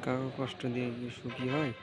কারো কষ্ট দিয়ে কি সুখী হয়?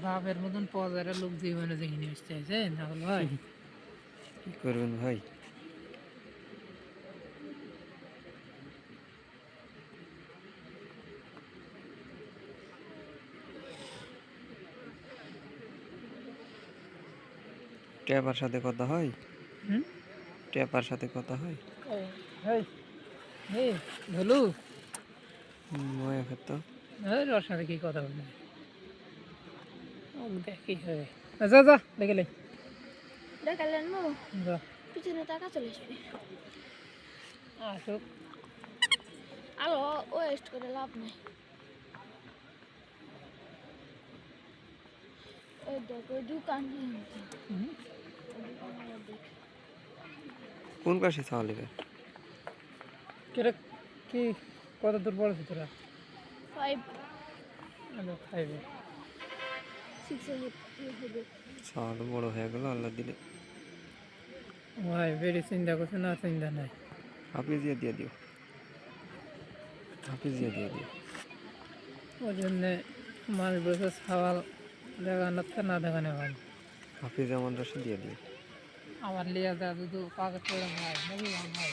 বাপের মতন পজারের লোক জীবনে দেখিনি আসতে আছে না ভাই। কি করবেন ভাই? ট্যাপার সাথে কথা হয়? হুম ট্যাপার সাথে কথা হয়? এই এই ধলু ময়া খেত। ওর সাথে কি কথা বলবে? ও দেখি হবে। যা যা দেখে লে দেখালেন মো যা পিছনে টাকা চলে আসবে। আসুক। আলো ওয়েস্ট করে লাভ নাই। ওই দেখো দোকান হুম, কোন ক্লাসে চাওয়া কেরে কি কত দূর পড়েছে তোরা? 5 আলো খাইবে 6 হবে। চাওয়া বড় হয়ে গেল আল্লাহ দিলে। ভাই বেরি চিন্তা করছে না চিন্তা নাই। হাফিজিয়া দিয়ে দিও, হাফিজিয়া দিয়ে দিও। ওই জন্যে মানুষ বসে সওয়াল দেখানোর থেকে না দেখানো ভালো। হাফিজা মাদ্রাসা দিয়ে দিও। আমার লিয়া দেওয়া শুধু কাগজ করে ভাই নাকি ভাই।